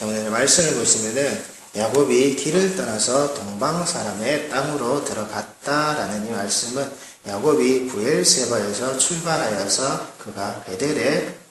오늘 말씀을 보시면은 야곱이 길을 떠나서 동방 사람의 땅으로 들어갔다라는 이 말씀은 야곱이 브엘세바에서 출발하여서 그가 베델의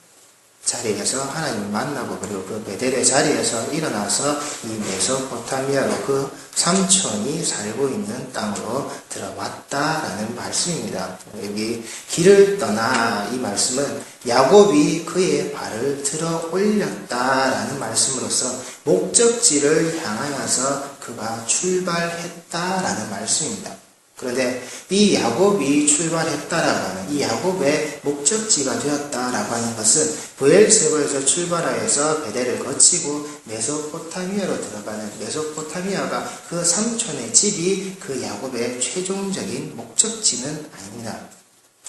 자리에서 하나님을 만나고 그리고 그 베델의 자리에서 일어나서 이 메소포타미아로 그 삼촌이 살고 있는 땅으로 들어왔다라는 말씀입니다. 여기 길을 떠나 이 말씀은 야곱이 그의 발을 들어 올렸다라는 말씀으로서 목적지를 향하여서 그가 출발했다라는 말씀입니다. 그런데 이 야곱이 출발했다라고 하는 이 야곱의 목적지가 되었다라고 하는 것은 브엘세바에서 출발하여서 베델을 거치고 메소포타미아로 들어가는 메소포타미아가 그 삼촌의 집이 그 야곱의 최종적인 목적지는 아닙니다.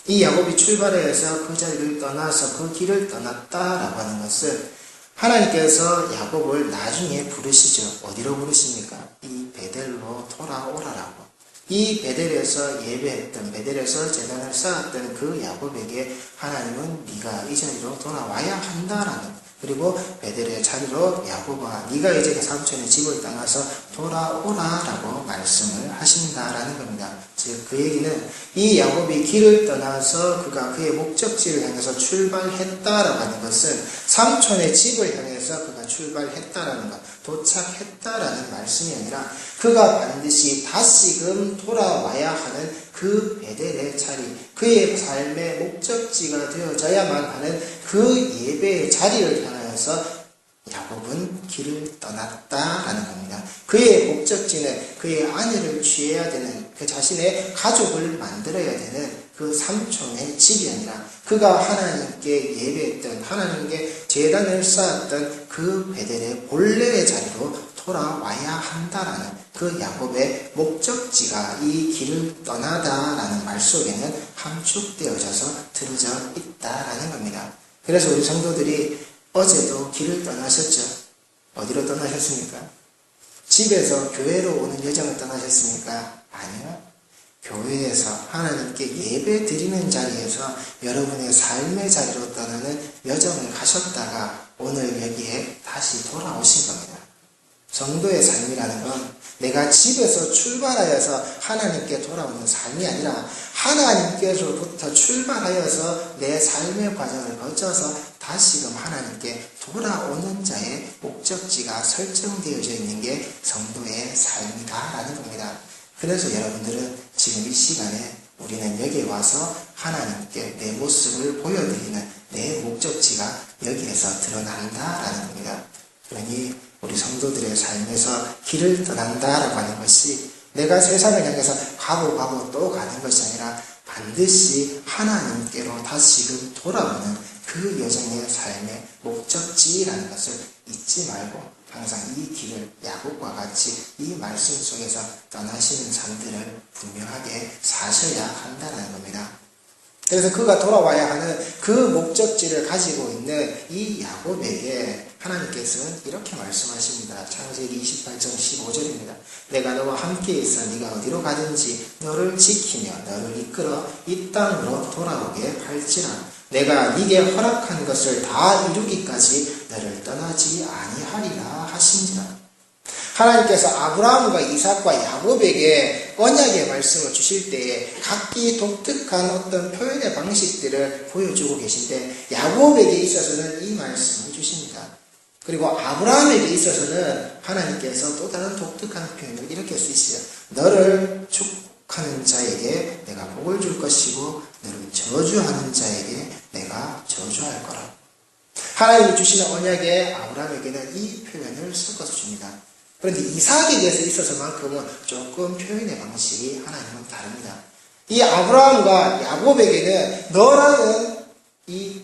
이 야곱이 출발하여서 그 자리를 떠나서 그 길을 떠났다라고 하는 것은 하나님께서 야곱을 나중에 부르시죠. 어디로 부르십니까? 이 베델로 돌아오라라고. 이 베델에서 예배했던 베델에서 제단을 쌓았던 그 야곱에게 하나님은 네가 이 자리로 돌아와야 한다라는, 그리고 베델의 자리로 야곱아 네가 이제 삼촌의 집을 떠나서 돌아오라라고 말씀을 하신다라는 겁니다. 즉 그 얘기는 이 야곱이 길을 떠나서 그가 그의 목적지를 향해서 출발했다라고 하는 것은 삼촌의 집을 향해서 그가 출발했다라는 것, 도착했다라는 말씀이 아니라 그가 반드시 다시금 돌아와야 하는 그 베델의 자리, 그의 삶의 목적지가 되어져야만 하는 그 예배의 자리를 향하여서 야곱은 길을 떠났다라는 겁니다. 그의 목적지는 그의 아내를 취해야 되는, 그 자신의 가족을 만들어야 되는 그 삼촌의 집이 아니라 그가 하나님께 예배했던, 하나님께 제단을 쌓았던 그 베델의 본래의 자리로 돌아와야 한다라는 그 야곱의 목적지가 이 길을 떠나다라는 말 속에는 함축되어져서 들어져 있다라는 겁니다. 그래서 우리 성도들이 어제도 길을 떠나셨죠? 어디로 떠나셨습니까? 집에서 교회로 오는 여정을 떠나셨습니까? 아니요. 교회에서 하나님께 예배 드리는 자리에서 여러분의 삶의 자리로 떠나는 여정을 가셨다가 오늘 여기에 다시 돌아오신 겁니다. 성도의 삶이라는 건 내가 집에서 출발하여서 하나님께 돌아오는 삶이 아니라 하나님께로부터 출발하여서 내 삶의 과정을 거쳐서 다시금 하나님께 돌아오는 자의 목적지가 설정되어져 있는 게 성도의 삶이다라는 겁니다. 그래서 여러분들은 지금 이 시간에 우리는 여기에 와서 하나님께 내 모습을 보여드리는 내 목적지가 여기에서 드러난다라는 겁니다. 그러니 우리 성도들의 삶에서 길을 떠난다라고 하는 것이 내가 세상을 향해서 가고 또 가는 것이 아니라 반드시 하나님께로 다시금 돌아오는 그 여정의 삶의 목적지라는 것을 잊지 말고 항상 이 길을 야곱과 같이 이 말씀 속에서 떠나시는 삶들을 분명하게 사셔야 한다는 겁니다. 그래서 그가 돌아와야 하는 그 목적지를 가지고 있는 이 야곱에게 하나님께서는 이렇게 말씀하십니다. 창세기 28장 15절입니다. 내가 너와 함께 있어 네가 어디로 가든지 너를 지키며 너를 이끌어 이 땅으로 돌아오게 할지라. 내가 네게 허락한 것을 다 이루기까지 너를 떠나지 아니하리라 하신지라. 하나님께서 아브라함과 이삭과 야곱에게 언약의 말씀을 주실 때에 각기 독특한 어떤 표현의 방식들을 보여주고 계신데 야곱에게 있어서는 이 말씀을 주십니다. 그리고 아브라함에게 있어서는 하나님께서 또 다른 독특한 표현을 이렇게 쓰시죠. 너를 축하는 자에게 내가 복을 줄 것이고 너를 저주하는 자에게 내가 저주할 거라. 하나님이 주시는 언약에 아브라함에게는 이 표현을 섞어서 줍니다. 그런데 이삭에게 있어서만큼은 조금 표현의 방식이 하나님은 다릅니다. 이 아브라함과 야곱에게는 너라는 이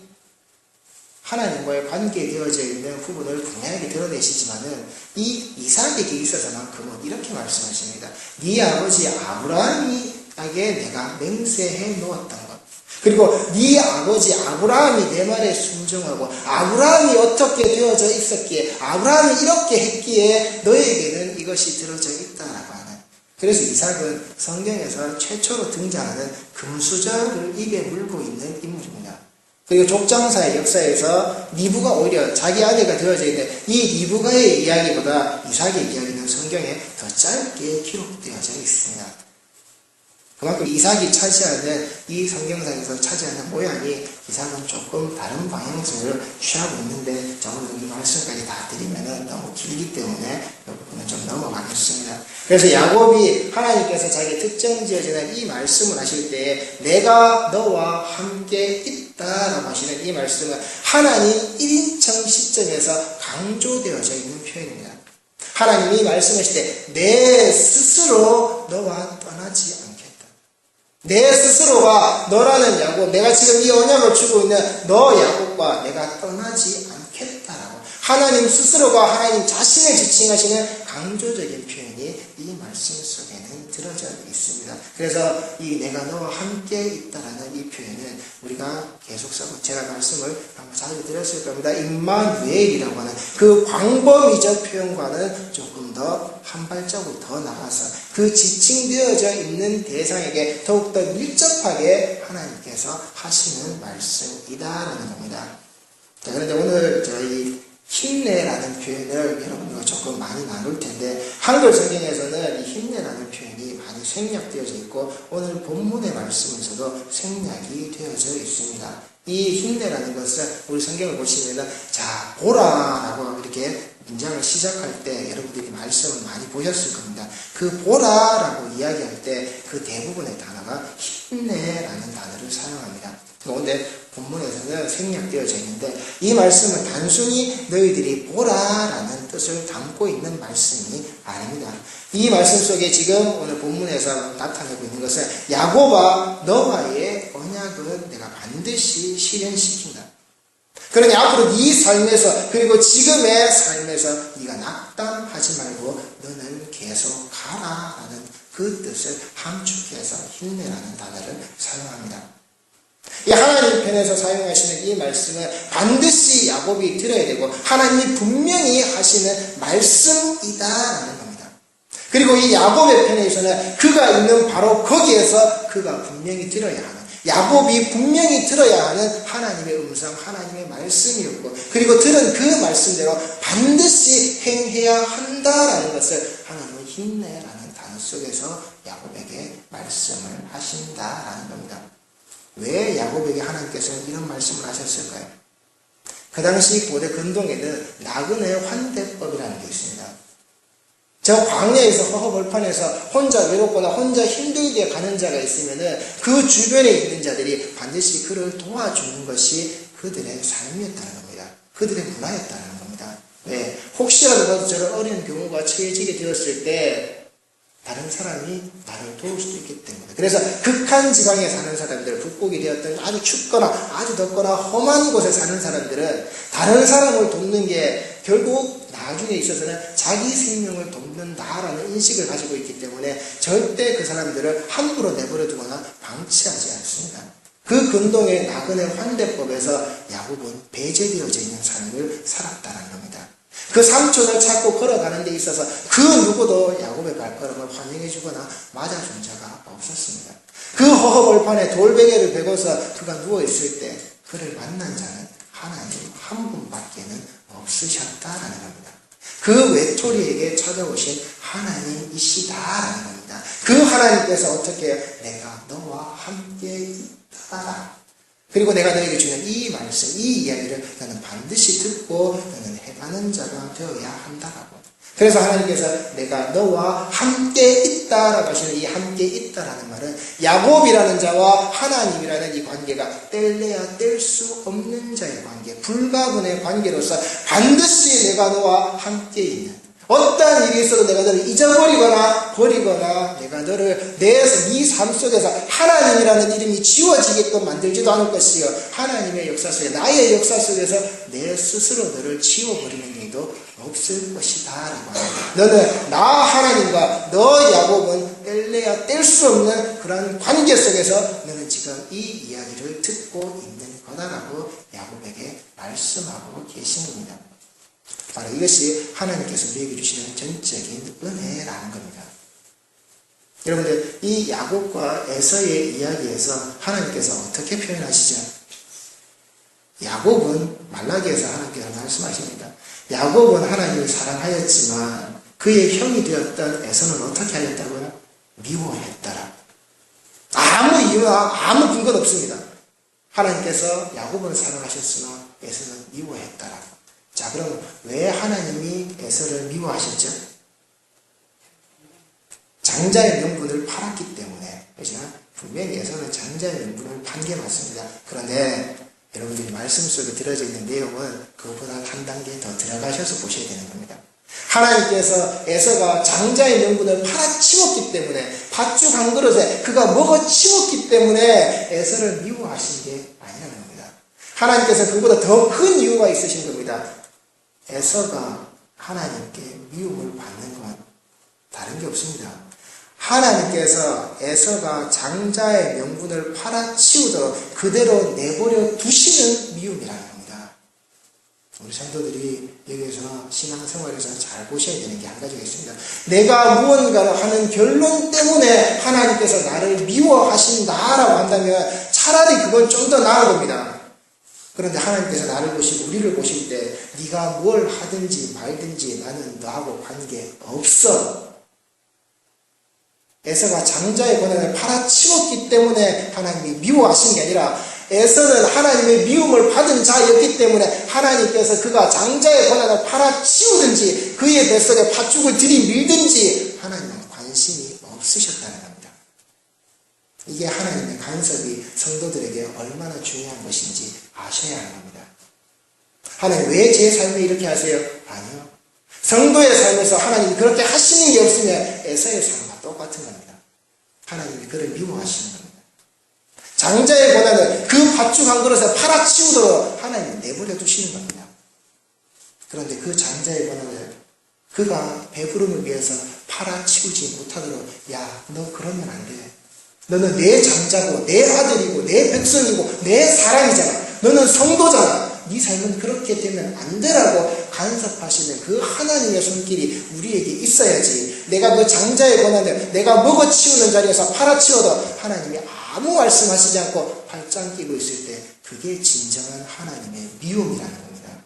하나님과의 관계에 되어져 있는 부분을 분명하게 드러내시지만은 이 이삭에게 있어서만큼은 이렇게 말씀하십니다. 네 아버지 아브라함에게 내가 맹세해 놓았던 것. 그리고 네 아버지 아브라함이 내 말에 순종하고 아브라함이 어떻게 되어져 있었기에 아브라함이 이렇게 했기에 너에게는 이것이 들어져 있다라고 하는. 그래서 이삭은 성경에서 최초로 등장하는 금수저를 입에 물고 있는 인물입니다. 그리고 족장사의 역사에서 리브가 오히려 자기 아내가 되어져 있는데 이 리브가의 이야기보다 이삭의 이야기는 성경에 더 짧게 기록되어져 있습니다. 그만큼 이삭이 차지하는 이 성경상에서 차지하는 모양이 이삭은 조금 다른 방향성을 취하고 있는데 오늘 이 말씀까지 다 드리면 너무 길기 때문에 이 부분은 좀 넘어가겠습니다. 그래서 야곱이 하나님께서 자기 특정 지어지는 이 말씀을 하실 때에 내가 너와 함께 있다라고 하시는 이 말씀은 하나님 1인称 시점에서 강조되어져 있는 표현입니다. 하나님이 말씀하실 때 내 스스로 너와 떠나지 않겠다. 내 스스로가 너라는 야곱, 내가 지금 이 언약을 주고 있는 너 야곱과 내가 떠나지 않겠다라고 하나님 스스로가 하나님 자신을 지칭하시는 강조적인 표현이 이 말씀 속에는 들어져 있습니다. 그래서 이 내가 너와 함께 있다라는 이 표현은 우리가 계속 써고 제가 말씀을 한번 자주 드렸을 겁니다. 임마누엘이라고 하는 그 광범위적 표현과는 조금 더 한 발자국 더 나가서 그 지칭되어져 있는 대상에게 더욱더 밀접하게 하나님께서 하시는 말씀이다라는 겁니다. 자, 그런데 오늘 저희 힘내라는 표현을 여러분과 조금 많이 나눌 텐데 한글 성경에서는 이 힘내라는 표현이 많이 생략되어져 있고 오늘 본문의 말씀에서도 생략이 되어져 있습니다. 이 힘내라는 것은 우리 성경을 보시면은 자 보라라고 이렇게 문장을 시작할 때 여러분들이 말씀을 많이 보셨을 겁니다. 그 보라라고 이야기할 때 그 대부분의 단어가 힘내라는 단어를 사용합니다. 그런데 본문에서는 생략되어져 있는데 이 말씀은 단순히 너희들이 보라라는 뜻을 담고 있는 말씀이 아닙니다. 이 말씀 속에 지금 오늘 본문에서 나타내고 있는 것은 야곱아 너와의 언약은 내가 반드시 실현시킨다. 그러니 앞으로 네 삶에서 그리고 지금의 삶에서 네가 낙담하지 말고 너는 계속 가라라는 그 뜻을 함축해서 힘내라는 단어를 사용합니다. 이 하나님 편에서 사용하시는 이 말씀은 반드시 야곱이 들어야 되고 하나님이 분명히 하시는 말씀이다라는 겁니다. 그리고 이 야곱의 편에서는 그가 있는 바로 거기에서 그가 분명히 들어야 하는 야곱이 분명히 들어야 하는 하나님의 음성, 하나님의 말씀이었고 그리고 들은 그 말씀대로 반드시 행해야 한다라는 것을 하나님의 힘내라는 단어 속에서 야곱에게 말씀을 하신다라는 겁니다. 왜 야곱에게 하나님께서는 이런 말씀을 하셨을까요? 그 당시 고대 근동에는 나그네 환대법이라는 게 있습니다. 저 광야에서 허허벌판에서 혼자 외롭거나 혼자 힘들게 가는 자가 있으면은 그 주변에 있는 자들이 반드시 그를 도와주는 것이 그들의 삶이었다는 겁니다. 그들의 문화였다는 겁니다. 왜? 혹시라도 저런 어려운 경우가 처해지게 되었을 때 다른 사람이 나를 도울 수도 있기 때문에 그래서 극한 지방에 사는 사람들 북극이 되었던 아주 춥거나 아주 덥거나 험한 곳에 사는 사람들은 다른 사람을 돕는 게 결국 나중에 있어서는 자기 생명을 돕는다라는 인식을 가지고 있기 때문에 절대 그 사람들을 함부로 내버려 두거나 방치하지 않습니다. 그 근동의 나그네 환대법에서 야곱은 배제되어져 있는 삶을 살았다는 겁니다. 그 삼촌을 찾고 걸어가는 데 있어서 그 누구도 야곱의 발걸음을 환영해주거나 맞아준 자가 없었습니다. 그 허허벌판에 돌베개를 베고서 그가 누워있을 때 그를 만난 자는 하나님 한 분밖에는 없으셨다라는 겁니다. 그 외톨이에게 찾아오신 하나님이시다라는 겁니다. 그 하나님께서 어떻게 내가 너와 함께 있다. 그리고 내가 너에게 주는 이 말씀, 이 이야기를 너는 반드시 듣고 너는 행하는 자가 되어야 한다라고. 그래서 하나님께서 내가 너와 함께 있다라고 하시는 이 함께 있다라는 말은 야곱이라는 자와 하나님이라는 이 관계가 뗄래야 뗄 수 없는 자의 관계, 불가분의 관계로서 반드시 내가 너와 함께 있는 어떠한 일이 있어도 내가 너를 잊어버리거나 버리거나 내가 너를 네 삶 속에서 하나님이라는 이름이 지워지게끔 만들지도 않을 것이요 하나님의 역사 속에 나의 역사 속에서 내 스스로 너를 지워버리는 일도 없을 것이다 라고 합니다. 너는 나 하나님과 너 야곱은 뗄래야 뗄 수 없는 그런 관계 속에서 너는 지금 이 이야기를 듣고 있는 거다라고 야곱에게 말씀하고 계신 겁니다. 바로 이것이 하나님께서 우리에게 주시는 전적인 은혜라는 겁니다. 여러분들 이 야곱과 에서의 이야기에서 하나님께서 어떻게 표현하시죠? 야곱은 말라기에서 하나님께서 말씀하십니다. 야곱은 하나님을 사랑하였지만 그의 형이 되었던 에서는 어떻게 하였다고요? 미워했더라. 아무 이유나 아무 근거도 없습니다. 하나님께서 야곱은 사랑하셨으나 에서는 미워했더라. 자, 그럼 왜 하나님이 에서를 미워하셨죠? 장자의 명분을 팔았기 때문에. 그렇죠? 분명히 에서는 장자의 명분을 판 게 맞습니다. 그런데 여러분들이 말씀 속에 들어져 있는 내용은 그것보다 한 단계 더 들어가셔서 보셔야 되는 겁니다. 하나님께서 에서가 장자의 명분을 팔아치웠기 때문에, 팥죽 한 그릇에 그가 먹어치웠기 때문에 에서를 미워하신 게 아니라는 겁니다. 하나님께서 그보다 더 큰 이유가 있으신 겁니다. 에서가 하나님께 미움을 받는 건 다른 게 없습니다. 하나님께서 에서가 장자의 명분을 팔아치우도록 그대로 내버려 두시는 미움이라는 겁니다. 우리 성도들이 여기에서 신앙생활에서 잘 보셔야 되는 게 한 가지가 있습니다. 내가 무언가를 하는 결론 때문에 하나님께서 나를 미워하신다라고 한다면 차라리 그건 좀 더 나은 겁니다. 그런데 하나님께서 나를 보시고 우리를 보실 때 네가 뭘 하든지 말든지 나는 너하고 관계 없어. 에서가 장자의 권한을 팔아치웠기 때문에 하나님이 미워하신 게 아니라 에서는 하나님의 미움을 받은 자였기 때문에 하나님께서 그가 장자의 권한을 팔아치우든지 그의 뱃속에 팥죽을 들이밀든지 하나님은 관심이 없으셨다는 겁니다. 이게 하나님의 간섭이 성도들에게 얼마나 중요한 것인지 아셔야 하는 겁니다. 하나님 왜 제 삶에 이렇게 하세요? 아니요. 성도의 삶에서 하나님이 그렇게 하시는 게 없으면 에서의 삶과 똑같은 겁니다. 하나님이 그를 미워하시는 겁니다. 장자의 권한을 그 팥죽 한 그릇에 팔아치우도록 하나님이 내버려 두시는 겁니다. 그런데 그 장자의 권한을 그가 배부름을 위해서 팔아치우지 못하도록 야, 너 그러면 안 돼. 너는 내 장자고 내 아들이고 내 백성이고 내 사람이잖아. 너는 성도잖아. 네 삶은 그렇게 되면 안 되라고 간섭하시는 그 하나님의 손길이 우리에게 있어야지. 내가 그 장자의 권한을 내가 먹어치우는 자리에서 팔아치워도 하나님이 아무 말씀하시지 않고 팔짱 끼고 있을 때 그게 진정한 하나님의 미움이라는 겁니다.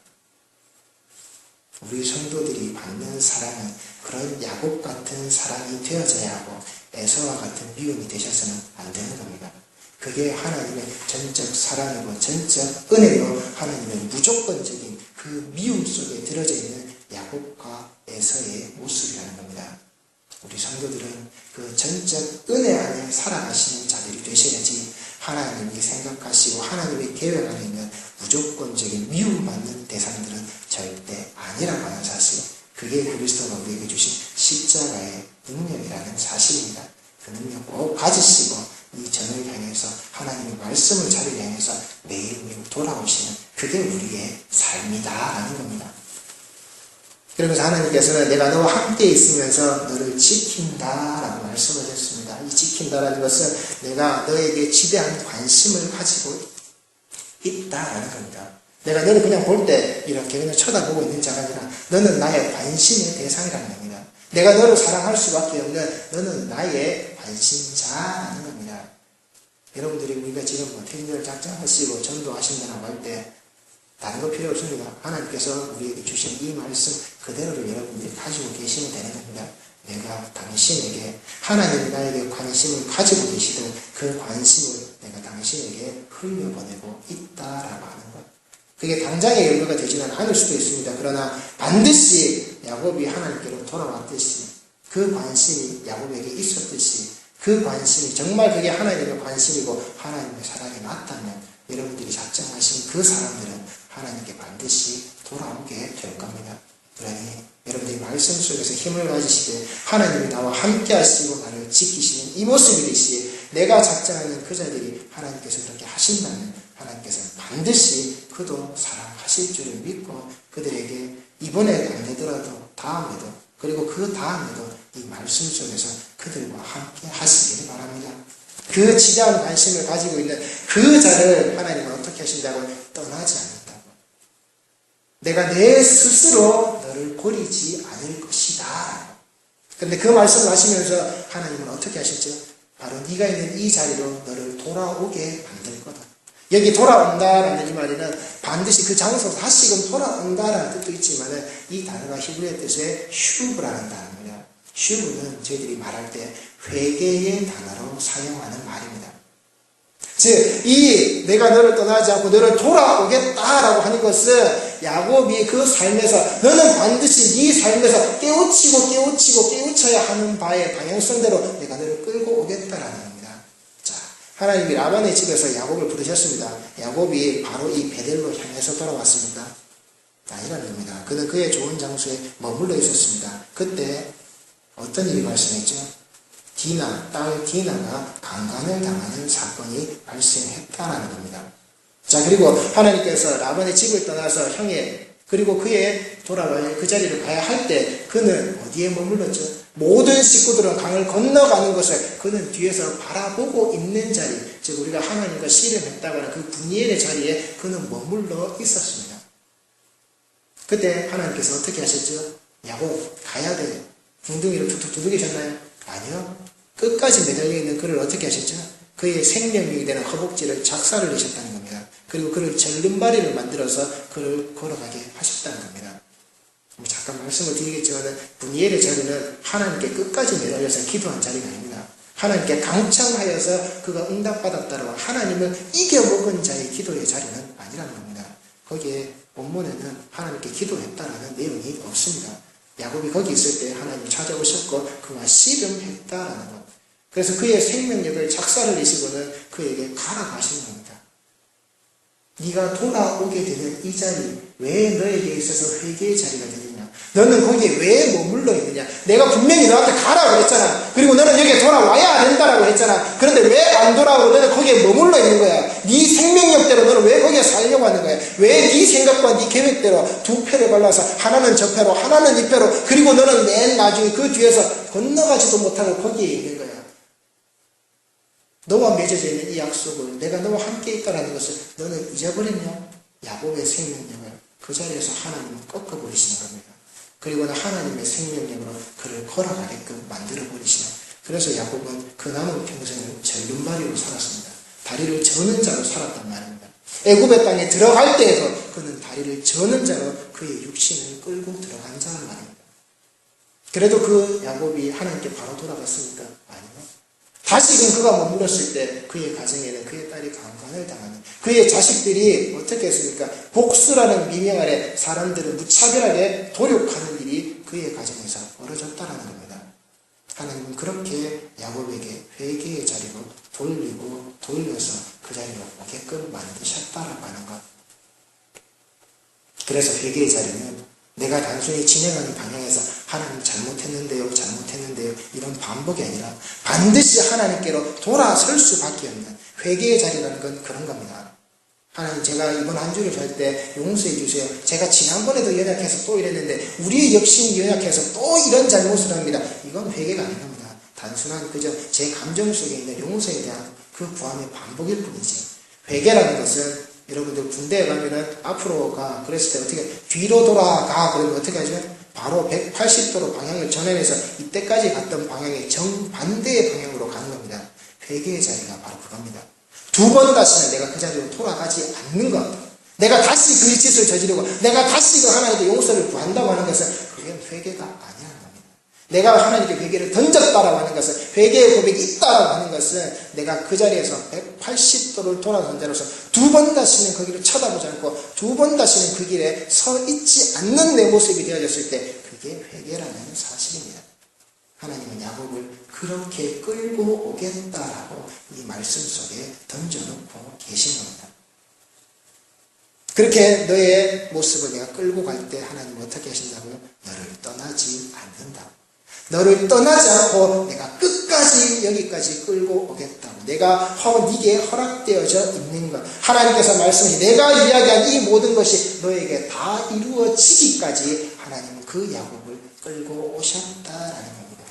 우리 성도들이 받는 사랑은 그런 야곱 같은 사랑이 되어져야 하고 에서와 같은 미움이 되셔서는 안 되는 겁니다. 그게 하나님의 전적 사랑이고 전적 은혜로 하나님의 무조건적인 그 미움 속에 들어져 있는 야곱과 에서의 모습이라는 겁니다. 우리 성도들은 그 전적 은혜 안에 살아가시는 자들이 되셔야지 하나님이 생각하시고 하나님의 계획 안에 있는 무조건적인 미움받는 대상들은 절대 아니라고 하는 사실, 그게 그리스도가 우리에게 주신 십자가의 능력이라는 사실입니다. 그 능력 꼭 가지시고 이 전을 향해서 하나님의 말씀을 자리를 향해서 매일매일 돌아오시는 그게 우리의 삶이다라는 겁니다. 그러면서 하나님께서는 내가 너와 함께 있으면서 너를 지킨다라고 말씀을 했습니다. 이 지킨다라는 것은 내가 너에게 지대한 관심을 가지고 있다라는 겁니다. 내가 너를 그냥 볼 때 이렇게 그냥 쳐다보고 있는 자가 아니라 너는 나의 관심의 대상이라는 겁니다. 내가 너를 사랑할 수밖에 없는 너는 나의 관심자라는 겁니다. 여러분들이 우리가 지금 뭐 텐들 작정하시고 전도하신다고 할 때 다른 거 필요 없습니다. 하나님께서 우리에게 주신 이 말씀 그대로를 여러분들이 가지고 계시면 되는 겁니다. 내가 당신에게 하나님이 나에게 관심을 가지고 계시던 그 관심을 내가 당신에게 흘려보내고 있다라고 하는 것. 그게 당장의 열매가 되지는 않을 수도 있습니다. 그러나 반드시 야곱이 하나님께로 돌아왔듯이 그 관심이 야곱에게 있었듯이 그 관심이 정말 그게 하나님의 관심이고 하나님의 사랑이 맞다면 여러분들이 작정하신 그 사람들은 하나님께 반드시 돌아오게 될 겁니다. 그러니 여러분들이 말씀 속에서 힘을 가지시되 하나님이 나와 함께 하시고 나를 지키시는 이 모습이듯이 내가 작정하는 그 자들이 하나님께서 그렇게 하신다면 하나님께서는 반드시 그도 사랑하실 줄을 믿고 그들에게 이번에 안 되더라도 다음에도 그리고 그 다음에도 이 말씀 속에서 그들과 함께 하시기를 바랍니다. 그 지대한 관심을 가지고 있는 그 자를 하나님은 어떻게 하신다고? 떠나지 않는다고. 내가 내 스스로 너를 버리지 않을 것이다. 그런데 그 말씀을 하시면서 하나님은 어떻게 하셨죠? 바로 네가 있는 이 자리로 너를 돌아오게 만들 거다. 여기 돌아온다라는 이 말에는 반드시 그 장소로 다시금 돌아온다라는 뜻도 있지만은 이 단어가 히브리어 뜻의 슈브라는 단어입니다. 슈브는 저희들이 말할 때 회개의 단어로 사용하는 말입니다. 즉, 이 내가 너를 떠나지 않고 너를 돌아오겠다라고 하는 것은 야곱이 그 삶에서 너는 반드시 네 삶에서 깨우쳐야 하는 바의 방향성대로 내가 너를 끌고 오겠다라는 겁니다. 자, 하나님이 라반의 집에서 야곱을 부르셨습니다. 야곱이 바로 이 베델로 향해서 돌아왔습니까? 아니라는 겁니다. 그는 그의 좋은 장소에 머물러 있었습니다. 그때 어떤 일이 발생했죠? 딸 디나가 강간을 당하는 사건이 발생했다라는 겁니다. 자, 그리고 하나님께서 라반의 집을 떠나서 그리고 그의 돌아가야 그 자리를 가야 할 때 그는 어디에 머물렀죠? 모든 식구들은 강을 건너가는 것을 그는 뒤에서 바라보고 있는 자리, 즉 우리가 하나님과 씨름했다고 하는 그 분이엘의 자리에 그는 머물러 있었습니다. 그때 하나님께서 어떻게 하셨죠? 야곱 가야 돼. 궁둥이를 툭툭 두드리셨나요? 아니요. 끝까지 매달려 있는 그를 어떻게 하셨죠? 그의 생명력이 되는 허벅지를 작사를 내셨다는 겁니다. 그리고 그를 절름발이를 만들어서 그를 걸어가게 하셨다는 겁니다. 잠깐 말씀을 드리겠지만 분이엘의 자리는 하나님께 끝까지 매달려서 기도한 자리가 아닙니다. 하나님께 강청하여서 그가 응답받았다라고 하나님을 이겨먹은 자의 기도의 자리는 아니라는 겁니다. 거기에 본문에는 하나님께 기도했다라는 내용이 없습니다. 야곱이 거기 있을 때 하나님 찾아오셨고 그와 씨름했다라는 것. 그래서 그의 생명력을 작사를 내시고는 그에게 가라고 하시는 겁니다. 네가 돌아오게 되는 이 자리, 왜 너에게 있어서 회개의 자리가 되느냐? 너는 거기에 왜 머물러 있느냐? 내가 분명히 너한테 가라고 했잖아. 그리고 너는 여기에 돌아와야 된다라고 했잖아. 그런데 왜 안 돌아오고 너는 거기에 머물러 있는 거야? 네 생명력대로 너는 왜 거기에 살려고 하는 거야? 왜 네 생각과 네 계획대로 두 패를 발라서 하나는 저 패로 하나는 이 패로 그리고 너는 맨 나중에 그 뒤에서 건너가지도 못하고 거기에 있는 거야? 너와 맺어져 있는 이 약속을 내가 너와 함께 있다라는 것을 너는 잊어버렸냐? 야곱의 생명력을 그 자리에서 하나님은 꺾어버리시는 겁니다. 그리고는 하나님의 생명력으로 그를 걸어가게끔 만들어버리시는. 그래서 야곱은 그 남은 평생을 절름발이로 살았습니다. 다리를 저는 자로 살았단 말입니다. 애굽의 땅에 들어갈 때에도 그는 다리를 저는 자로 그의 육신을 끌고 들어간 자란 말입니다. 그래도 그 야곱이 하나님께 바로 돌아갔습니까? 아니요. 다시금 그가 머물렀을 때 그의 가정에는 그의 딸이 강간을 당하는, 그의 자식들이 어떻게 했습니까? 복수라는 미명 아래 사람들을 무차별하게 도륙하는 일이 그의 가정에서 벌어졌다는 겁니다. 하나님은 그렇게 야곱에게 회개의 자리로 돌려서 그 자리로 오게끔 만드셨다라고 하는 것. 그래서 회개의 자리는 내가 단순히 진행하는 방향에서 하나님 잘못했는데요 이런 반복이 아니라 반드시 하나님께로 돌아설 수밖에 없는 회개의 자리라는 건 그런 겁니다. 하나님, 제가 이번 한 주를 살 때 용서해 주세요. 제가 지난번에도 연약해서 또 이랬는데 우리의 역신이 연약해서 또 이런 잘못을 합니다. 이건 회개가 아닌 겁니다. 단순한 그저 제 감정 속에 있는 용서에 대한 그 구함의 반복일 뿐이지. 회개라는 것은 여러분들 군대에 가면은 앞으로 가 그랬을 때 어떻게 뒤로 돌아가 그러면 어떻게 하죠? 바로 180도로 방향을 전환해서 이때까지 갔던 방향의 정반대의 방향으로 가는 겁니다. 회개의 자리가 바로 그겁니다. 두 번 다시는 내가 그 자리로 돌아가지 않는 것, 내가 다시 그 짓을 저지르고 내가 다시 그 하나님께 용서를 구한다고 하는 것은 그게 회개가 아니라는 겁니다. 내가 하나님께 회개를 던졌다라고 하는 것은, 회개의 고백이 있다라고 하는 것은 내가 그 자리에서 180도를 돌아선 자로서 두 번 다시는 그 길을 쳐다보지 않고 두 번 다시는 그 길에 서 있지 않는 내 모습이 되어졌을 때 그게 회개라는 사실입니다. 하나님은 야곱을 그렇게 끌고 오겠다라고 이 말씀 속에 던져놓고 계신 겁니다. 그렇게 너의 모습을 내가 끌고 갈 때 하나님은 어떻게 하신다고요? 너를 떠나지 않는다. 너를 떠나지 않고 내가 끝까지 여기까지 끌고 오겠다고. 내가 네게 허락되어져 있는 것. 하나님께서 말씀하신 내가 이야기한 이 모든 것이 너에게 다 이루어지기까지 하나님은 그 야곱을 끌고 오셨다라는 겁니다.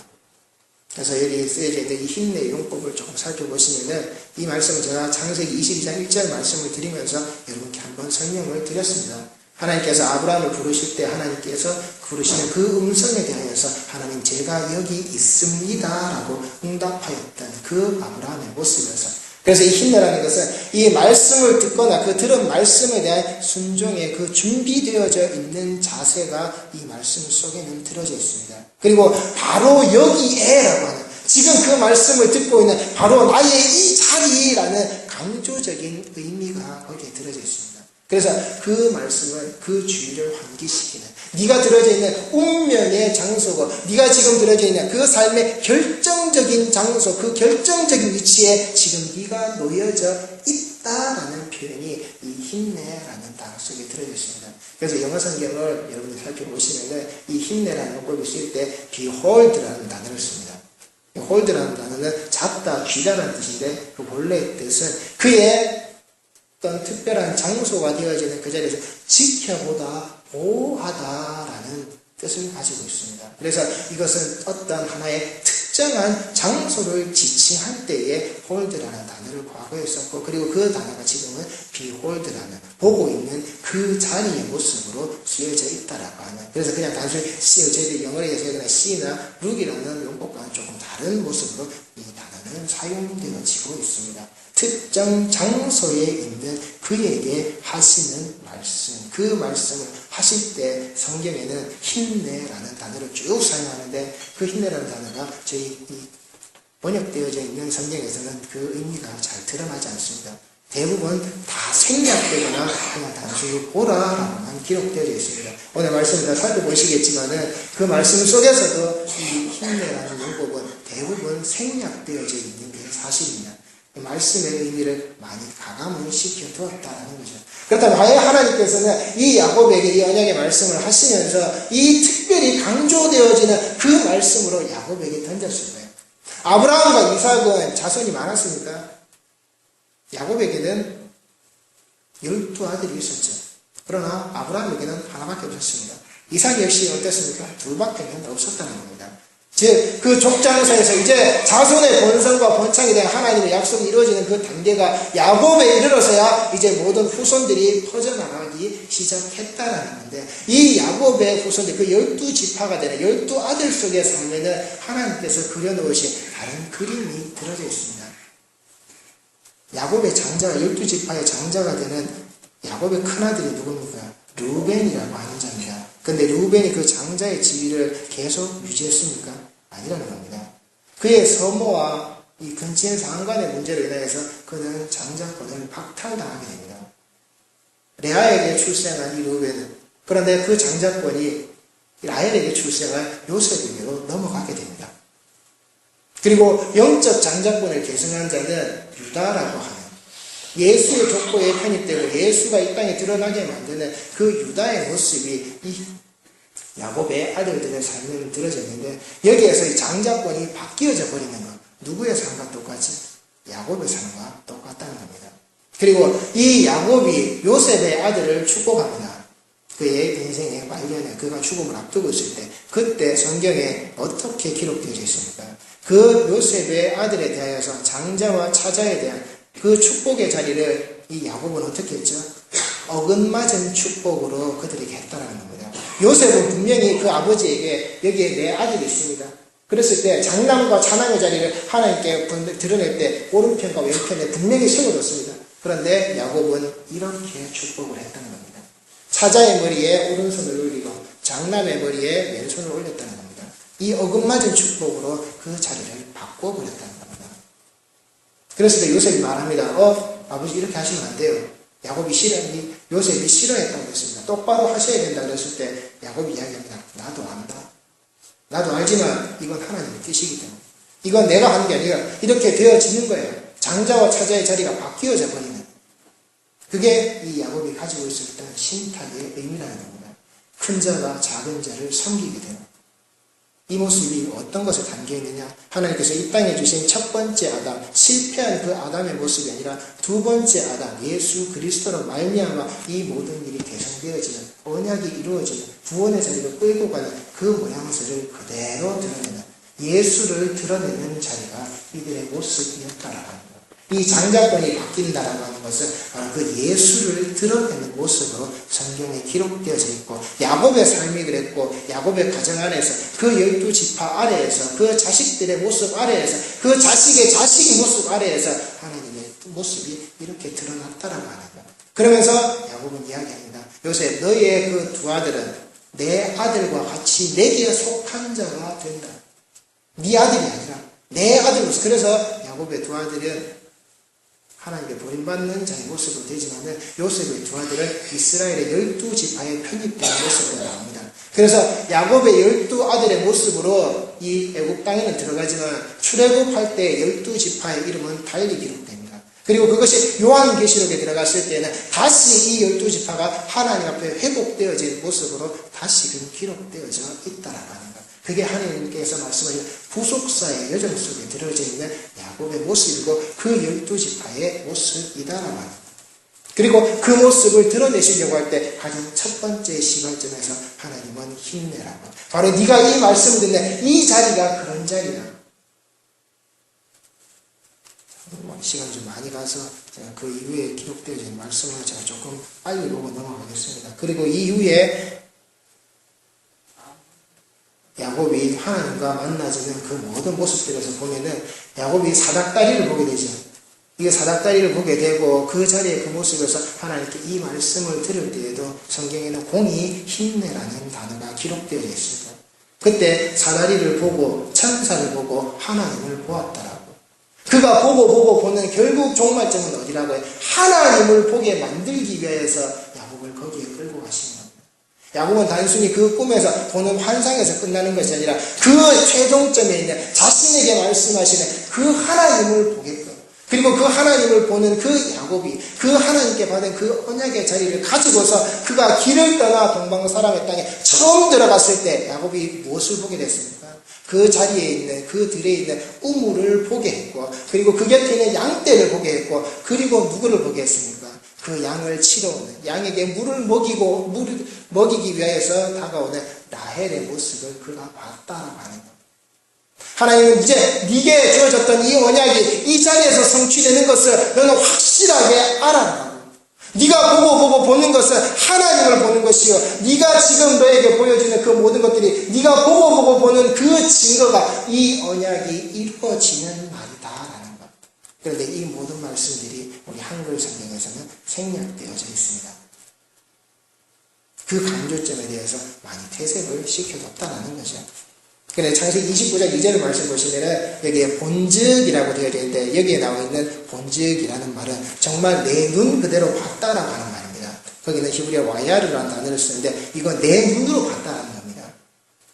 그래서 여기 쓰여져 있는 이 힘내 용법을 조금 살펴보시면은 이 말씀을 제가 창세기 22장 1절 말씀을 드리면서 여러분께 한번 설명을 드렸습니다. 하나님께서 아브라함을 부르실 때 하나님께서 부르시는 그 음성에 대하여서 하나님 제가 여기 있습니다 라고 응답하였던 그 아브라함의 모습에서 그래서 이 힘내라는 것은 이 말씀을 듣거나 그 들은 말씀에 대한 순종의 그 준비되어져 있는 자세가 이 말씀 속에는 들어져 있습니다. 그리고 바로 여기에라고 하는, 지금 그 말씀을 듣고 있는 바로 나의 이 자리라는 강조적인 의미가 거기에 들어져 있습니다. 그래서 그 말씀은 그 주의를 환기시키는, 네가 들어져 있는 운명의 장소고 네가 지금 들어져 있는 그 삶의 결정적인 장소, 그 결정적인 위치에 지금 네가 놓여져 있다라는 표현이 이 힘내라는 단어 속에 들어져 있습니다. 그래서 영어 성경을 여러분이 살펴보시면은 이 힘내라는 문법을 쓸 때 behold라는 단어를 씁니다. hold라는 단어는 잡다, 쥐다라는 뜻인데 그 본래의 뜻은 그의 어떤 특별한 장소가 되어지는 그 자리에서 지켜보다, 보호하다라는 뜻을 가지고 있습니다. 그래서 이것은 어떤 하나의 특정한 장소를 지칭할 때에 hold라는 단어를 과거에 썼고, 그리고 그 단어가 지금은 behold라는, 보고 있는 그 자리의 모습으로 쓰여져 있다라고 하는, 그래서 그냥 단순히 저희들이 영어에서 그냥 see나 look이라는 용법과는 조금 다른 모습으로 이 단어는 사용되어지고 있습니다. 특정 장소에 있는 그에게 하시는 말씀, 그 말씀을 하실 때 성경에는 힘내라는 단어를 쭉 사용하는데, 그 힘내라는 단어가 저희 이 번역되어져 있는 성경에서는 그 의미가 잘 드러나지 않습니다. 대부분 다 생략되거나 그냥 단순히 보라라고만 기록되어져 있습니다. 오늘 말씀을 다 살펴보시겠지만은 그 말씀 속에서도 이 힘내라는 문법은 대부분 생략되어져 있는 게 사실입니다. 말씀의 의미를 많이 가감을 시켜두었다는 거죠. 그렇다면 왜 하나님께서는 이 야곱에게 이 언약의 말씀을 하시면서 이 특별히 강조되어지는 그 말씀으로 야곱에게 던졌을 거예요. 아브라함과 이삭은 자손이 많았습니까? 야곱에게는 12아들이 있었죠. 그러나 아브라함에게는 하나밖에 없었습니다. 이삭 역시 어땠습니까? 둘밖에는 없었다는 겁니다. 즉, 그 족장서에서 이제 자손의 번성과 번창에 대한 하나님의 약속이 이루어지는 그 단계가 야곱에 이르러서야 이제 모든 후손들이 퍼져나가기 시작했다라는 건데, 이 야곱의 후손들, 그 12지파가 되는 12아들 속의 삶에는 하나님께서 그려놓으신 다른 그림이 들어져 있습니다. 야곱의 장자가, 12지파의 장자가 되는 야곱의 큰아들이 누굽니까? 르우벤이라고 하는 자입니다. 근데 르우벤이 그 장자의 지위를 계속 유지했습니까? 아니라는 겁니다. 그의 서모와 이 근친 상관의 문제로 인하여서 그는 장자권을 박탈당하게 됩니다. 레아에게 출생한 이 르우벤은, 그런데 그 장자권이 라헬에게 출생한 요셉에게로 넘어가게 됩니다. 그리고 영적 장자권을 계승한 자는 유다라고 하는, 예수의 족보에 편입되고 예수가 이 땅에 드러나게 만드는 그 유다의 모습이 이 야곱의 아들들의 삶에 들어져 있는데, 여기에서 이 장자권이 바뀌어져 버리는 것, 누구의 삶과 똑같이? 야곱의 삶과 똑같다는 겁니다. 그리고 이 야곱이 요셉의 아들을 축복합니다. 그의 인생의 말년에 그가 죽음을 앞두고 있을 때, 그때 성경에 어떻게 기록되어 있습니까? 그 요셉의 아들에 대하여서 장자와 차자에 대한 그 축복의 자리를 이 야곱은 어떻게 했죠? 어긋맞은 축복으로 그들에게 했다라는 겁니다. 요셉은 분명히 그 아버지에게 여기에 내 아들이 있습니다. 그랬을 때 장남과 차남의 자리를 하나님께 드러낼 때 오른편과 왼편에 분명히 세워뒀습니다. 그런데 야곱은 이렇게 축복을 했다는 겁니다. 차자의 머리에 오른손을 올리고 장남의 머리에 왼손을 올렸다는 겁니다. 이 어긋맞은 축복으로 그 자리를 바꿔버렸다는 겁니다. 그랬을 때 요셉이 말합니다. 아버지 이렇게 하시면 안 돼요. 요셉이 싫어했다고 했습니다. 똑바로 하셔야 된다 그랬을 때 야곱이 이야기합니다. 나도 안다. 나도 알지만 이건 하나님의 뜻이기 때문에. 이건 내가 하는 게 아니라 이렇게 되어지는 거예요. 장자와 차자의 자리가 바뀌어져 버리는. 그게 이 야곱이 가지고 있었던 신탁의 의미라는 겁니다. 큰 자가 작은 자를 섬기게 되는. 이 모습이 어떤 것에 담겨있느냐? 하나님께서 이 땅에 주신 첫 번째 아담, 실패한 그 아담의 모습이 아니라 두 번째 아담, 예수 그리스도로 말미암아 이 모든 일이 개성되어지는, 언약이 이루어지는, 구원의 자리로 끌고 가는 그 모양새를 그대로 드러내는, 예수를 드러내는 자리가 이들의 모습이었다라는 것. 이 장자권이 바뀐다라고 하는 것은 바로 그 예수를 드러내는 모습으로 성경에 기록되어져 있고, 야곱의 삶이 그랬고, 야곱의 가정 안에서 그 12지파 아래에서 그 자식들의 모습 아래에서 그 자식의 자식의 모습 아래에서 하나님의 모습이 이렇게 드러났다라고 하는 거예요. 그러면서 야곱은 이야기합니다. 요셉, 너희의 그 두 아들은 내 아들과 같이 내게 속한 자가 된다. 네 아들이 아니라 내 아들로서. 그래서 야곱의 두 아들은 하나님께 버림받는 자의 모습으로 되지만 요셉의 두 아들은 이스라엘의 12지파에 편입된 모습으로 나옵니다. 그래서 야곱의 12아들의 모습으로 이 애국 땅에는 들어가지만 출애굽할 때 12지파의 이름은 달리 기록됩니다. 그리고 그것이 요한계시록에 들어갔을 때는 다시 이 12지파가 하나님 앞에 회복되어진 모습으로 다시금 기록되어져 있다라고 하는 것. 그게 하나님께서 말씀하신 부속사의 여정 속에 들어져 있는 야곱의 모습이고 그 12지파의 모습이다라고 하는 것. 그리고 그 모습을 드러내시려고 할 때 가장 첫 번째 시발점에서 하나님은 힘내라고. 바로 네가 이 말씀을 듣는 이 자리가 그런 자리야. 시간이 좀 많이 가서 제가 그 이후에 기록되어진 말씀을 제가 조금 빨리 보고 넘어가겠습니다. 그리고 이후에 야곱이 하나님과 만나지는 그 모든 모습들에서 보면은 야곱이 사닥다리를 보게 되죠. 이게 사닥다리를 보게 되고 그 자리에 그 모습에서 하나님께 이 말씀을 들을 때에도 성경에는 공이 힘내라는 단어가 기록되어 있습니다. 그때 사다리를 보고 천사를 보고 하나님을 보았다라고. 그가 보고 보는 결국 종말점은 어디라고 해요? 하나님을 보게 만들기 위해서 야곱을 거기에 끌고 가시는 겁니다. 야곱은 단순히 그 꿈에서 보는 환상에서 끝나는 것이 아니라 그 최종점에 있는 자신에게 말씀하시는 그 하나님을 보게끔, 그리고 그 하나님을 보는 그 야곱이 그 하나님께 받은 그 언약의 자리를 가지고서 그가 길을 떠나 동방 사람의 땅에 처음 들어갔을 때 야곱이 무엇을 보게 됐습니까? 그 자리에 있는 그 들에 있는 우물을 보게 했고, 그리고 그 곁에 있는 양떼를 보게 했고, 그리고 누구를 보게 했습니까? 그 양을 치러오는, 양에게 물을 먹이기 위해서 다가오는 라헬의 모습을 그가 봤다라고 하는 것. 하나님은 이제 네게 주어졌던 이 언약이 이 자리에서 성취되는 것을 너는 확실하게 알아라. 네가 보고 보는 것은 하나님을 보는 것이요, 네가 지금 너에게 보여주는 그 모든 것들이 네가 보고 보는 그 증거가 이 언약이 이루어지는 말이다라는 것. 그런데 이 모든 말씀들이 우리 한글 성경에서는 생략되어져 있습니다. 그 강조점에 대해서 많이 퇴색을 시켜뒀다라는 거죠. 그래, 창세기 29장 2절 말씀 보시면은 여기에 본즉이라고 되어 있는데, 여기에 나와 있는 본즉이라는 말은 정말 내 눈 그대로 봤다라고 하는 말입니다. 거기는 히브리어 와야르라는 단어를 쓰는데 이건 내 눈으로 봤다라는 겁니다.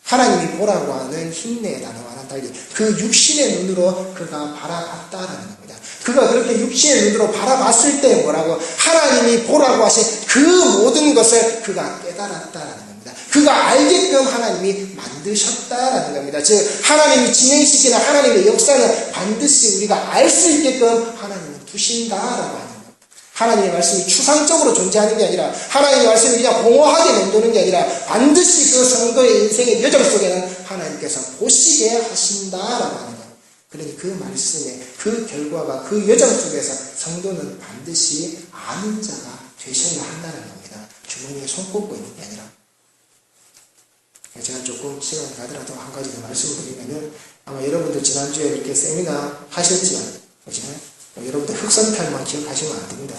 하나님이 보라고 하는 힘내의 단어와는 달리 그 육신의 눈으로 그가 바라봤다라는 겁니다. 그가 그렇게 육신의 눈으로 바라봤을 때 뭐라고? 하나님이 보라고 하신 그 모든 것을 그가 깨달았다라는 겁니다. 그가 알게끔 하나님이 만드셨다라는 겁니다. 즉 하나님이 진행시키는 하나님의 역사는 반드시 우리가 알 수 있게끔 하나님은 두신다라고 하는 겁니다. 하나님의 말씀이 추상적으로 존재하는 게 아니라, 하나님의 말씀이 그냥 공허하게 맴도는 게 아니라 반드시 그 성도의 인생의 여정 속에는 하나님께서 보시게 하신다라고 하는 거예요. 그러니 그 말씀의 그 결과가 그 여정 속에서 성도는 반드시 아는 자가 되셔야 한다는 겁니다. 주머니에 손 꼽고 있는 게 아니라. 제가 조금 시간이 가더라도 한 가지 더 말씀을 드리면은, 아마 여러분들 지난주에 이렇게 세미나 하셨지만, 그죠? 여러분들 흑선탈만 기억하시면 안 됩니다.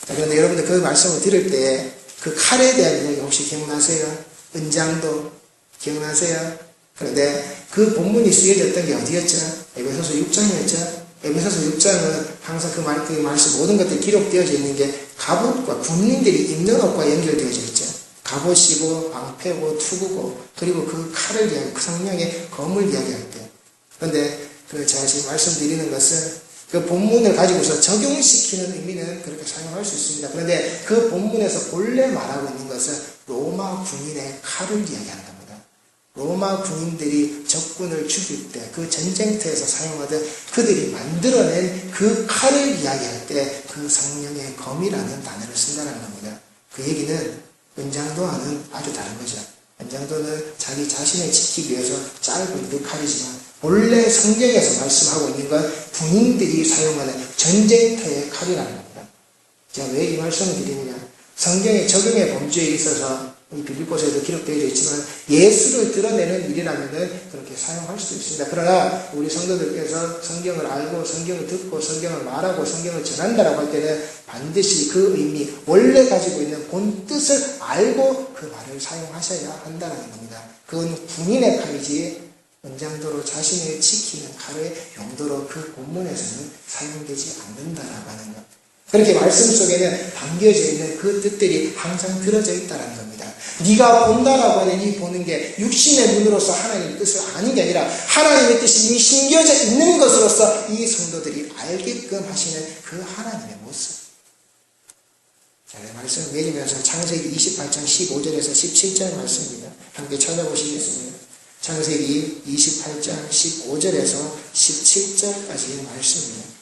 자, 그런데 여러분들 그 말씀을 들을 때 그 칼에 대한 이야기 혹시 기억나세요? 은장도 기억나세요? 그런데 그 본문이 쓰여졌던 게 어디였죠? 에베소서 6장이었죠? 에베소서 6장은 항상 그 말씀 모든 것들이 기록되어져 있는 게 갑옷과 군인들이 입는 옷과 연결되어져 있죠. 갑옷이고 방패고 투구고, 그리고 그 칼을 이야기, 그 성령의 검을 이야기할 때. 그런데 제가 지금 말씀드리는 것은 그 본문을 가지고서 적용시키는 의미는 그렇게 사용할 수 있습니다. 그런데 그 본문에서 본래 말하고 있는 것은 로마 군인의 칼을 이야기하는 겁니다. 로마 군인들이 적군을 죽일 때 그 전쟁터에서 사용하던 그들이 만들어낸 그 칼을 이야기할 때 그 성령의 검이라는 단어를 쓴다는 겁니다. 그 얘기는 은장도와는 아주 다른 거죠. 은장도는 자기 자신을 지키기 위해서 짧은 그 칼이지만, 본래 성경에서 말씀하고 있는 건 군인들이 사용하는 전쟁터의 칼이라는 겁니다. 제가 왜 이 말씀을 드리느냐? 성경의 적용의 범주에 있어서 이 빌립보서에도 기록되어 있지만 예수를 드러내는 일이라면 그렇게 사용할 수 있습니다. 그러나 우리 성도들께서 성경을 알고 성경을 듣고 성경을 말하고 성경을 전한다라고 할 때는 반드시 그 의미, 원래 가지고 있는 본 뜻을 알고 그 말을 사용하셔야 한다는 겁니다. 그건 군인의 칼이지 은장도로 자신을 지키는 칼의 용도로 그 본문에서는 사용되지 않는다라고 하는 것. 그렇게 말씀 속에는 담겨져 있는 그 뜻들이 항상 들어져 있다는 겁니다. 네가 본다라고 하는 이 보는 게 육신의 눈으로서 하나님의 뜻을 아는 게 아니라 하나님의 뜻이 이미 심겨져 있는 것으로서 이 성도들이 알게끔 하시는 그 하나님의 모습. 자, 말씀을 내리면서 창세기 28장 15절에서 17절 말씀입니다. 함께 찾아보시겠습니다. 창세기 28장 15절에서 17절까지의 말씀입니다.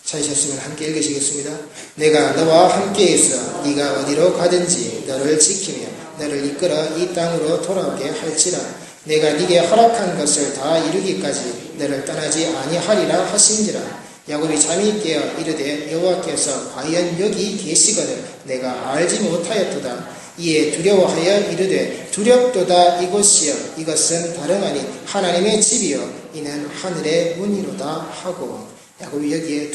찾으셨으면 함께 읽으시겠습니다. 내가 너와 함께 있어 네가 어디로 가든지 너를 지키며 너를 이끌어 이 땅으로 돌아오게 할지라. 내가 네게 허락한 것을 다 이루기까지 너를 떠나지 아니하리라 하신지라. 야곱이 잠이 깨어 이르되 여호와께서 과연 여기 계시거늘 내가 알지 못하였도다. 이에 두려워하여 이르되 두렵도다. 이곳이여 이것은 다름 아닌 하나님의 집이요 이는 하늘의 문이로다 하고. 야곱이 여기에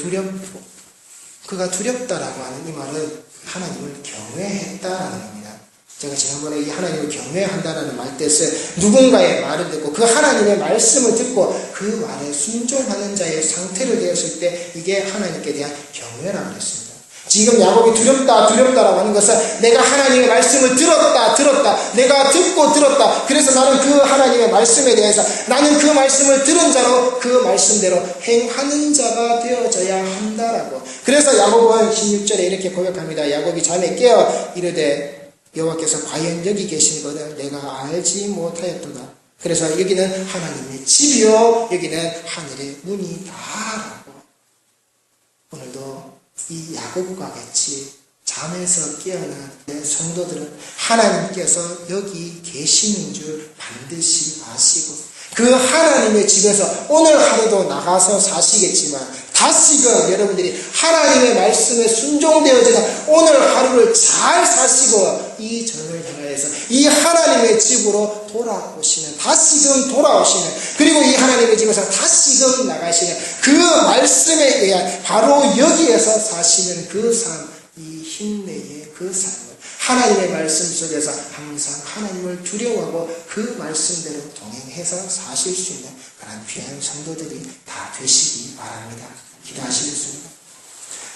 그가 두렵다라고 하는 이 말은 하나님을 경외했다라는 겁니다. 제가 지난번에 이 하나님을 경외한다라는 말 뜻은 누군가의 말을 듣고 그 하나님의 말씀을 듣고 그 말에 순종하는 자의 상태를 되었을 때 이게 하나님께 대한 경외라고 그랬습니다. 지금 야곱이 두렵다라고 하는 것은 내가 하나님의 말씀을 들었다. 내가 듣고 들었다. 그래서 나는 그 하나님의 말씀에 대해서 나는 그 말씀을 들은 자로 그 말씀대로 행하는 자가 되어져야 한다라고. 그래서 야곱은 16절에 이렇게 고백합니다. 야곱이 잠에 깨어 이르되 여호와께서 과연 여기 계신 것을 내가 알지 못하였도다. 그래서 여기는 하나님의 집이요 여기는 하늘의 문이다라고. 오늘도 이 야곱과 같이 잠에서 깨어난 성도들은 하나님께서 여기 계시는 줄 반드시 아시고 그 하나님의 집에서 오늘 하루도 나가서 사시겠지만 다시금 여러분들이 하나님의 말씀에 순종되어지는 오늘 하루를 잘 사시고 이 전을 향해서 이 하나님의 집으로 돌아오시는 다시금 돌아오시는 그리고 이 하나님의 집에서 다시금 나가시는 그 말씀에 의한 바로 여기에서 사시는 그 삶, 이 힘내의 그 삶을 하나님의 말씀 속에서 항상 하나님을 두려워하고 그 말씀대로 동행해서 사실 수 있는 그런 귀한 성도들이 다 되시기 바랍니다. 기도하시겠습니다.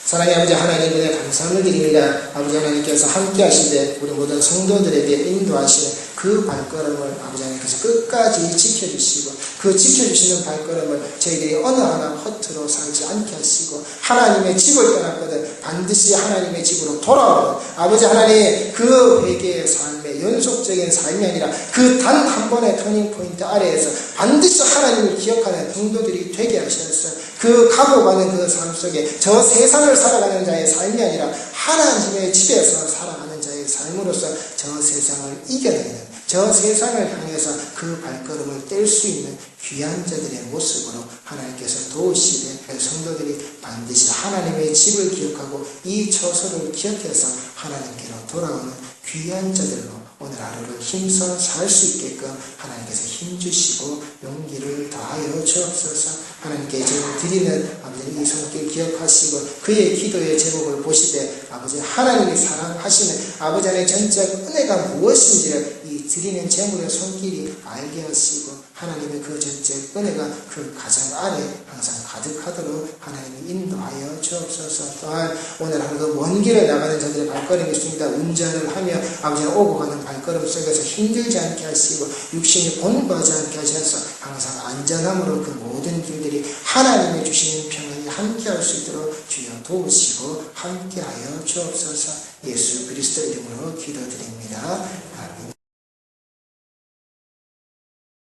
사랑의 아버지 하나님 은혜 감사를 드립니다. 아버지 하나님께서 함께 하시되 우리 모든 성도들에게 인도하시는 그 발걸음을 아버지 하나님께서 끝까지 지켜주시고 그 지켜주시는 발걸음을 저희들이 어느 하나 허투루 살지 않게 하시고 하나님의 집을 떠났거든 반드시 하나님의 집으로 돌아오는 아버지 하나님 그 회개의 삶의 연속적인 삶이 아니라 그 단 한 번의 터닝포인트 아래에서 반드시 하나님을 기억하는 성도들이 되게 하셔서 그 가고가는 그 삶 속에 저 세상을 살아가는 자의 삶이 아니라 하나님의 집에서 살아가는 자의 삶으로서 저 세상을 이겨내는 저 세상을 향해서 그 발걸음을 뗄 수 있는 귀한 자들의 모습으로 하나님께서 도우시되 성도들이 반드시 하나님의 집을 기억하고 이 처소를 기억해서 하나님께로 돌아오는 귀한 자들로 오늘 하루를 힘써 살 수 있게끔 하나님께서 힘주시고 용기를 다하여 주옵소서. 하나님께 제일 드리는 아버지 이 손길 기억하시고 그의 기도의 제목을 보시되 아버지 하나님이 사랑하시는 아버지 안의 전적 은혜가 무엇인지를 이 드리는 제물의 손길이 알게 하시고 하나님의 그 전적 은혜가 그 가정 안에 항상 가득하도록 하나님이 인도하여 주옵소서. 또한 오늘 하루도 먼 길을 나가는 자들의 발걸음이 있습니다. 운전을 하며 아버지 오고 가는 발걸음 속에서 힘들지 않게 하시고 육신이 곤고하지 않게 하셔서 항상 안전함으로 그 모든 길들이 하나님의 주시는 평안이 함께할 수 있도록 주여 도우시고 함께하여 주옵소서. 예수 그리스도 이름으로 기도드립니다.